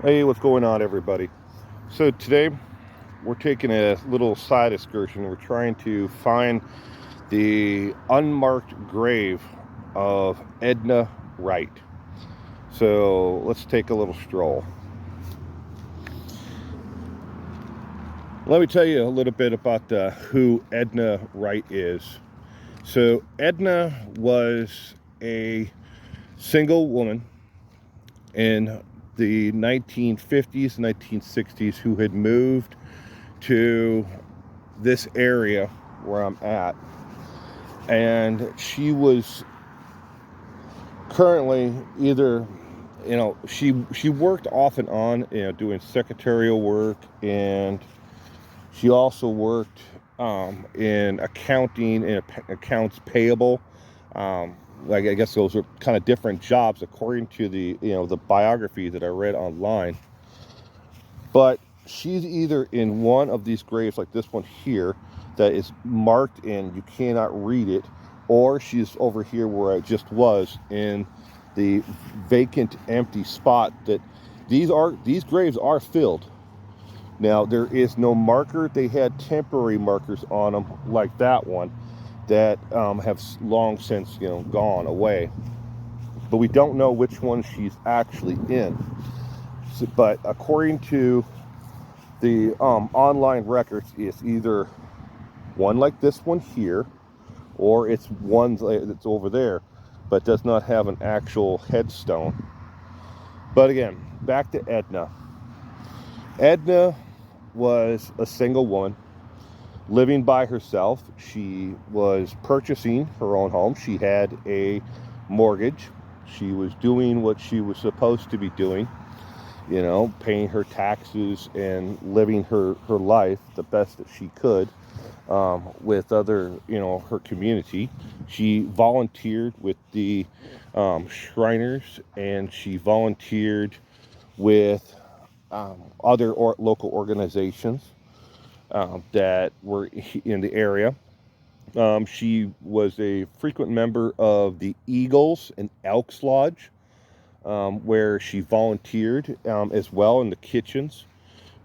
Hey, what's going on, everybody? So today we're taking a little side excursion. We're trying to find the unmarked grave of Edna Wright. So let's take a little stroll. Let me tell you a little bit about who Edna Wright is. So Edna was a single woman in the 1950s, 1960s who had moved to this area where I'm at, and she was currently either, she worked off and on, doing secretarial work, and she also worked in accounting and accounts payable. Like, I guess those are kind of different jobs according to the biography that I read online. But she's either in one of these graves, like this one here, that is marked and you cannot read it, or she's over here where I just was, in the vacant, empty spot that these graves are filled. Now, there is no marker. They had temporary markers on them, like that one, that have long since gone away. But we don't know which one she's actually in. So, but according to the online records, it's either one like this one here, or it's one that's over there, but does not have an actual headstone. But again, back to Edna. Edna was a single woman living by herself. She was purchasing her own home. She had a mortgage. She was doing what she was supposed to be doing, paying her taxes and living her life the best that she could, with other, her community. She volunteered with the Shriners, and she volunteered with other local organizations that were in the area. She was a frequent member of the Eagles and Elks Lodge, where she volunteered as well in the kitchens.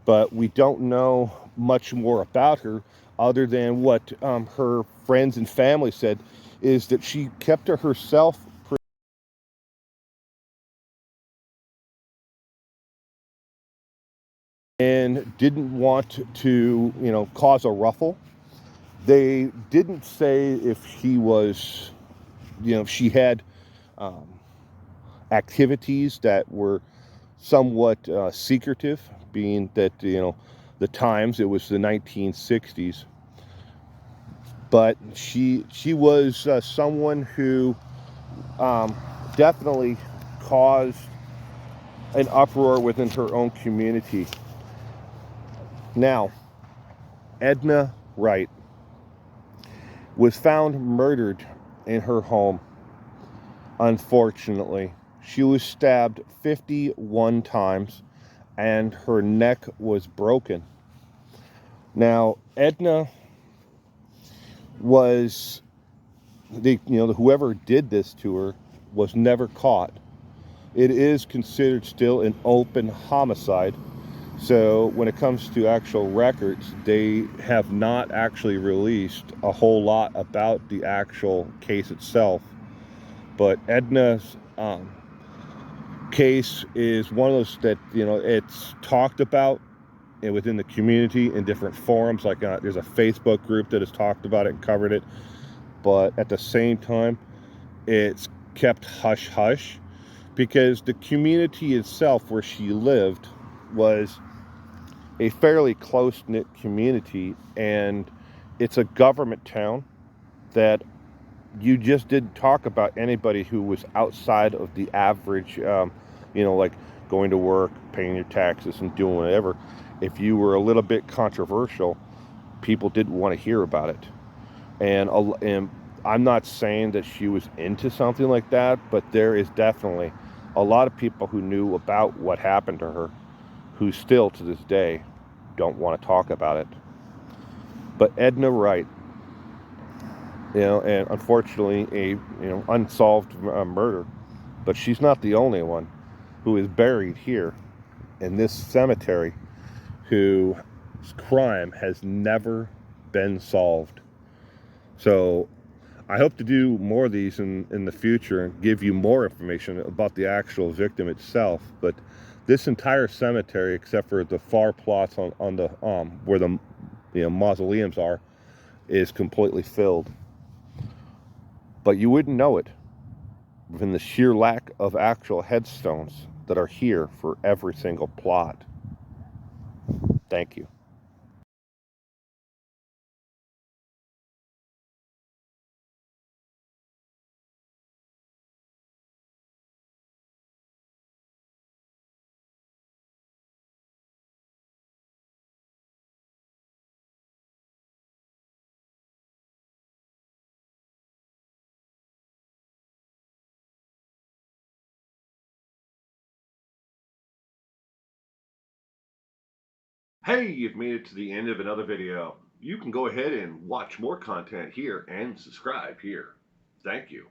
But we don't know much more about her other than what her friends and family said, is that she kept to herself and didn't want to, cause a ruffle. They didn't say if he was, if she had activities that were somewhat secretive, being that, the times, it was the 1960s. But she was someone who definitely caused an uproar within her own community. Now, Edna Wright was found murdered in her home. Unfortunately, she was stabbed 51 times and her neck was broken. Now, Edna was whoever did this to her was never caught. It is considered still an open homicide. So when it comes to actual records, they have not actually released a whole lot about the actual case itself. But Edna's case is one of those that, it's talked about within the community in different forums. Like there's a Facebook group that has talked about it and covered it. But at the same time, it's kept hush-hush, because the community itself where she lived was a fairly close-knit community, and it's a government town that you just didn't talk about anybody who was outside of the average, like going to work, paying your taxes, and doing whatever. If you were a little bit controversial, people didn't want to hear about it. And I'm not saying that she was into something like that, but there is definitely a lot of people who knew about what happened to her who still to this day don't want to talk about it. But Edna Wright, and unfortunately a unsolved murder, but she's not the only one who is buried here in this cemetery whose crime has never been solved. So I hope to do more of these in the future and give you more information about the actual victim itself. But this entire cemetery, except for the far plots on the where the mausoleums are, is completely filled. But you wouldn't know it from the sheer lack of actual headstones that are here for every single plot. Thank you. Hey, you've made it to the end of another video. You can go ahead and watch more content here and subscribe here. Thank you.